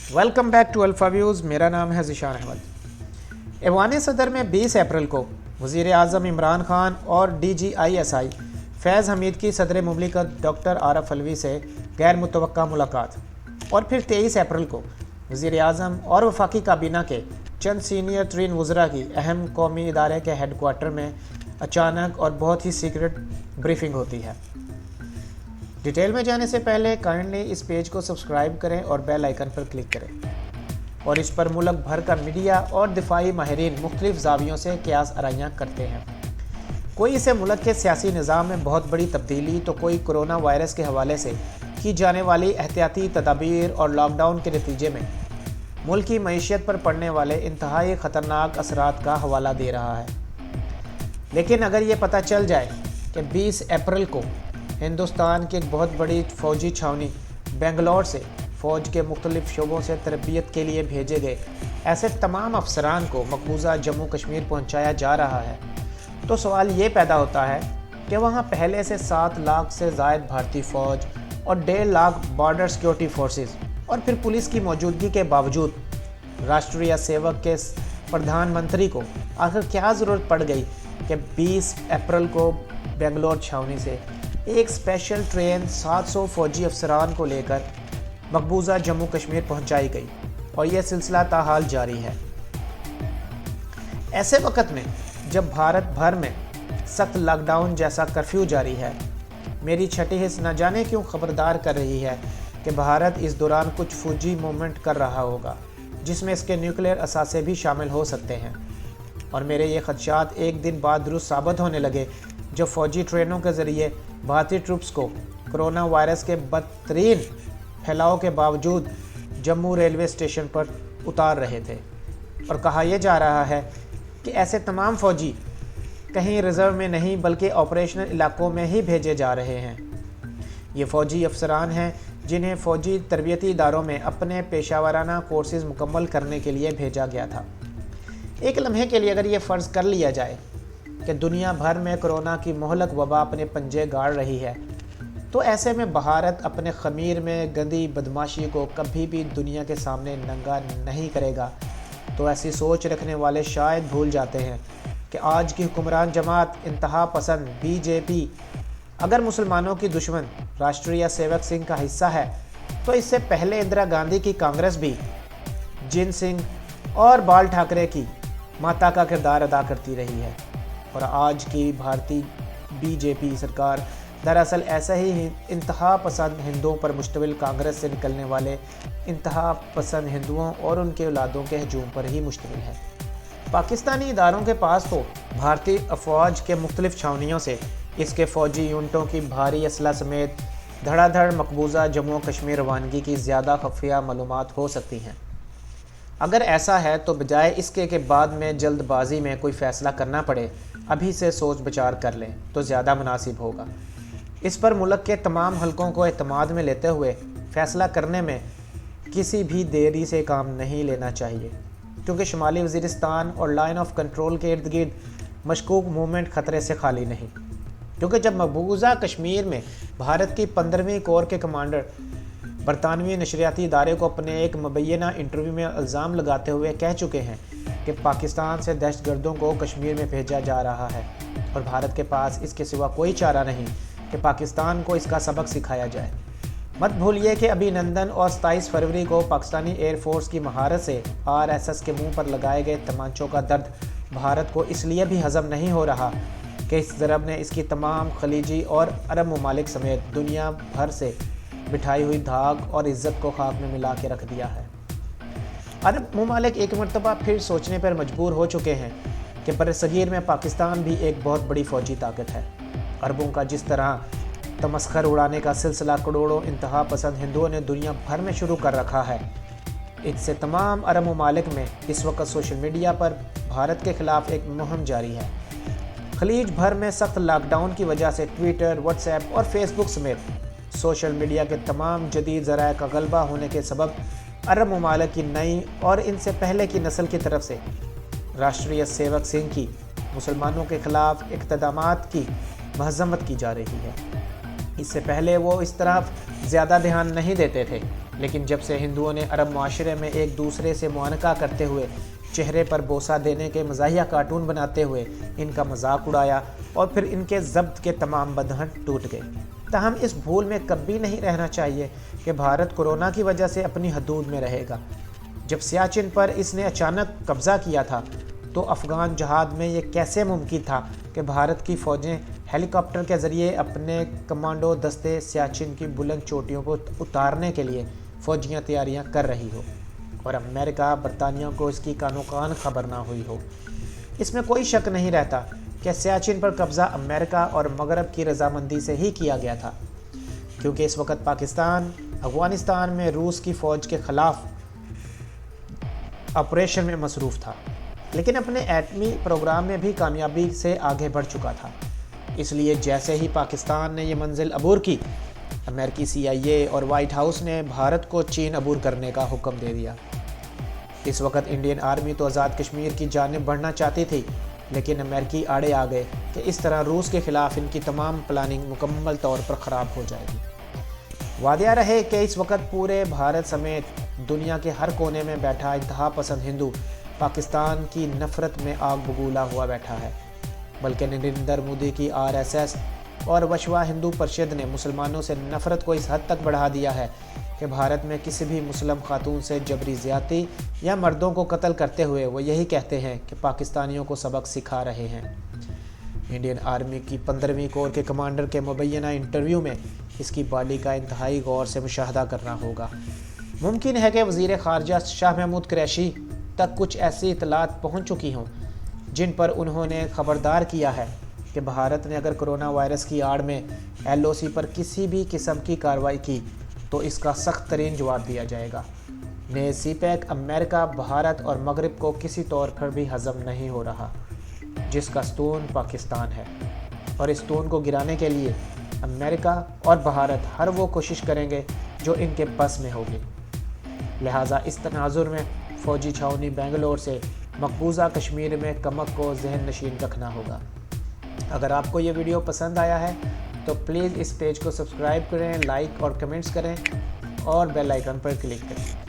Welcome back to Alpha Views. मेरा नाम है ज़िशान अहमद। ऐवान सदर में 20 अप्रैल को वज़ीर आज़म इमरान खान और DGISI फैज़ हमीद की सदर मुमलिकत डॉक्टर आरफ अलवी से गैर मुतवक्का मुलाकात, और फिर 23 अप्रैल को वज़ीर आज़म और वफाकी काबीना के चंद सीनियर तरीन वज़रा की अहम कौमी इदारे के हेड क्वार्टर में अचानक और बहुत ही सीक्रेट ब्रीफिंग होती है। डिटेल में जाने से पहले काइंडली इस पेज को सब्सक्राइब करें और बेल आइकन पर क्लिक करें। और इस पर मुल्क भर का मीडिया और दिफाई माहिरीन मुख्तलिफ ज़ावियों से क़यास आराइयाँ करते हैं। कोई इसे मुल्क के सियासी निज़ाम में बहुत बड़ी तब्दीली, तो कोई कोरोना वायरस के हवाले से की जाने वाली एहतियाती तदाबीर और लॉकडाउन के नतीजे में मुल्क की मईशत पर पड़ने वाले इंतहाई ख़तरनाक असरात का हवाला दे रहा है। लेकिन अगर ये पता चल जाए कि 20 अप्रैल को हिंदुस्तान की एक बहुत बड़ी फ़ौजी छावनी बेंगलोर से फ़ौज के मुख्तलिफ शोबों से तरबियत के लिए भेजे गए ऐसे तमाम अफसरान को मकबूजा जम्मू कश्मीर पहुंचाया जा रहा है, तो सवाल ये पैदा होता है कि वहां पहले से 7 लाख से ज़ायद भारतीय फ़ौज और 1.5 लाख बॉर्डर सिक्योरिटी फोर्सेस और फिर पुलिस की मौजूदगी के बावजूद राष्ट्रीय सेवक के प्रधानमंत्री को आखिर क्या ज़रूरत पड़ गई कि 20 अप्रैल को बेंगलोर छावनी से एक स्पेशल ट्रेन 700 फ़ौजी अफसरान को लेकर मकबूजा जम्मू कश्मीर पहुंचाई गई, और यह सिलसिला ताहाल जारी है। ऐसे वक्त में जब भारत भर में सख्त लॉकडाउन जैसा कर्फ्यू जारी है, मेरी छठी हिस्स न जाने क्यों खबरदार कर रही है कि भारत इस दौरान कुछ फौजी मूवमेंट कर रहा होगा जिसमें इसके न्यूक्लियर असासे भी शामिल हो सकते हैं। और मेरे ये खदशात एक दिन बाद दुरुस्त साबित होने लगे जो फ़ौजी ट्रेनों के ज़रिए भारतीय ट्रूप्स को कोरोना वायरस के बदतरीन फैलाव के बावजूद जम्मू रेलवे स्टेशन पर उतार रहे थे। और कहा यह जा रहा है कि ऐसे तमाम फ़ौजी कहीं रिज़र्व में नहीं बल्कि ऑपरेशनल इलाकों में ही भेजे जा रहे हैं। ये फ़ौजी अफसरान हैं जिन्हें फ़ौजी तरबियती इदारों में अपने पेशावराना कोर्सेज़ मुकम्मल करने के लिए भेजा गया था। एक लम्हे के लिए अगर ये फ़र्ज़ कर लिया जाए कि दुनिया भर में कोरोना की मोहलक वबा अपने पंजे गाड़ रही है, तो ऐसे में भारत अपने ख़मीर में गंदी बदमाशी को कभी भी दुनिया के सामने नंगा नहीं करेगा। तो ऐसी सोच रखने वाले शायद भूल जाते हैं कि आज की हुक्मरान जमात इंतहा पसंद BJP अगर मुसलमानों की दुश्मन राष्ट्रीय सेवक सिंह का हिस्सा है, तो इससे पहले इंदिरा गांधी की कांग्रेस भी जिन सिंह और बाल ठाकरे की माता का किरदार अदा करती रही है। और आज की भारतीय BJP सरकार दरअसल ऐसे ही इंतहा पसंद हिंदुओं पर मुश्तमिल कांग्रेस से निकलने वाले इंतहा पसंद हिंदुओं और उनके औलादों के हजूम पर ही मुश्तमिल है। पाकिस्तानी इदारों के पास तो भारतीय अफवाज के मुख्तलिफ छावनियों से इसके फ़ौजी यूनिटों की भारी असला समेत धड़ाधड़ मकबूजा जम्मू कश्मीर रवानगी की ज़्यादा खुफिया मालूमात हो सकती हैं। अगर ऐसा है तो बजाय इसके के बाद में जल्दबाजी में कोई फ़ैसला करना पड़े, अभी से सोच विचार कर लें तो ज़्यादा मुनासिब होगा। इस पर मुल्क के तमाम हलकों को एतमाद में लेते हुए फ़ैसला करने में किसी भी देरी से काम नहीं लेना चाहिए, क्योंकि शुमाली वज़ीरिस्तान और लाइन ऑफ कंट्रोल के इर्द गिर्द मशकूक मूवमेंट ख़तरे से खाली नहीं। क्योंकि जब मकबूजा कश्मीर में भारत की 15वीं कोर के कमांडर बरतानवी नशरियाती इदारे को अपने एक मुबैना इंटरव्यू में इल्ज़ाम लगाते हुए कह चुके हैं कि पाकिस्तान से दहशतगर्दों को कश्मीर में भेजा जा रहा है और भारत के पास इसके सिवा कोई चारा नहीं कि पाकिस्तान को इसका सबक सिखाया जाए। मत भूलिए कि अभिनंदन और 27 फरवरी को पाकिस्तानी एयरफोर्स की महारत से RSS के मुंह पर लगाए गए तमांचों का दर्द भारत को इसलिए भी हज़म नहीं हो रहा कि इस ज़रब ने इसकी तमाम खलीजी और अरब ममालिक समेत दुनिया भर से बिठाई हुई धाक और इज़्ज़त को खाक में मिला के रख दिया है। अरब ममालिक एक मरतबा फिर सोचने पर मजबूर हो चुके हैं कि बरसगीर में पाकिस्तान भी एक बहुत बड़ी फ़ौजी ताकत है। अरबों का जिस तरह तमस्खर उड़ाने का सिलसिला करोड़ों इंतहा पसंद हिंदुओं ने दुनिया भर में शुरू कर रखा है, इससे तमाम अरब ममालिक में इस वक्त सोशल मीडिया पर भारत के ख़िलाफ़ एक मुहिम जारी है। खलीज भर में सख्त लॉकडाउन की वजह से ट्विटर, व्हाट्सएप और फेसबुक समेत सोशल मीडिया के तमाम जदीद ज़राए का गलबा होने के सबब अरब ममालिक की नई और इनसे पहले की नस्ल की तरफ से राष्ट्रीय सेवक सिंह की मुसलमानों के ख़िलाफ़ इक़्तिदामात की मज़म्मत की जा रही है। इससे पहले वो इस तरफ ज़्यादा ध्यान नहीं देते थे, لیکن جب سے ہندوؤں نے عرب معاشرے میں ایک دوسرے سے معانقہ کرتے ہوئے چہرے پر بوسہ دینے کے مزاحیہ کارٹون بناتے ہوئے ان کا مذاق اڑایا اور پھر ان کے ضبط کے تمام بندھن ٹوٹ گئے۔ تاہم اس بھول میں کبھی نہیں رہنا چاہیے کہ بھارت کورونا کی وجہ سے اپنی حدود میں رہے گا۔ جب سیاچن پر اس نے اچانک قبضہ کیا تھا تو افغان جہاد میں یہ کیسے ممکن تھا کہ بھارت کی فوجیں ہیلی کاپٹر کے ذریعے اپنے کمانڈو دستے سیاچن کی بلند چوٹیوں کو اتارنے کے لیے فوجیاں تیاریاں کر رہی ہو اور امریکہ برطانیہ کو اس کی کانو کان خبر نہ ہوئی ہو۔ اس میں کوئی شک نہیں رہتا کہ سیاچن پر قبضہ امریکہ اور مغرب کی رضامندی سے ہی کیا گیا تھا، کیونکہ اس وقت پاکستان افغانستان میں روس کی فوج کے خلاف آپریشن میں مصروف تھا، لیکن اپنے ایٹمی پروگرام میں بھی کامیابی سے آگے بڑھ چکا تھا۔ اس لیے جیسے ہی پاکستان نے یہ منزل عبور کی، امریکی CIA اور وائٹ ہاؤس نے بھارت کو چین عبور کرنے کا حکم دے دیا۔ اس وقت انڈین آرمی تو آزاد کشمیر کی جانب بڑھنا چاہتی تھی، لیکن امریکی آڑے آ گئے کہ اس طرح روس کے خلاف ان کی تمام پلاننگ مکمل طور پر خراب ہو جائے گی۔ واضح رہے کہ اس وقت پورے بھارت سمیت دنیا کے ہر کونے میں بیٹھا انتہا پسند ہندو پاکستان کی نفرت میں آگ بگولا ہوا بیٹھا ہے، بلکہ نریندر مودی کی RSS اور وشوا ہندو پرشد نے مسلمانوں سے نفرت کو اس حد تک بڑھا دیا ہے کہ بھارت میں کسی بھی مسلم خاتون سے جبری زیادتی یا مردوں کو قتل کرتے ہوئے وہ یہی کہتے ہیں کہ پاکستانیوں کو سبق سکھا رہے ہیں۔ انڈین آرمی کی 15ویں کور کے کمانڈر کے مبینہ انٹرویو میں اس کی بالی کا انتہائی غور سے مشاہدہ کرنا ہوگا۔ ممکن ہے کہ وزیر خارجہ شاہ محمود قریشی تک کچھ ایسی اطلاعات پہنچ چکی ہوں جن پر انہوں نے خبردار کیا ہے کہ بھارت نے اگر کرونا وائرس کی آڑ میں LOC پر کسی بھی قسم کی کارروائی کی تو اس کا سخت ترین جواب دیا جائے گا۔ نیز CPEC امریکہ، بھارت اور مغرب کو کسی طور پر بھی ہضم نہیں ہو رہا، جس کا ستون پاکستان ہے، اور اس ستون کو گرانے کے لیے امریکہ اور بھارت ہر وہ کوشش کریں گے جو ان کے بس میں ہوگی۔ لہٰذا اس تناظر میں فوجی چھاؤنی بنگلور سے مقبوضہ کشمیر میں کمک کو ذہن نشین رکھنا ہوگا۔ اگر آپ کو یہ ویڈیو پسند آیا ہے تو پلیز اس پیج کو سبسکرائب کریں، لائک اور کمنٹس کریں اور بیل آئیکن پر کلک کریں۔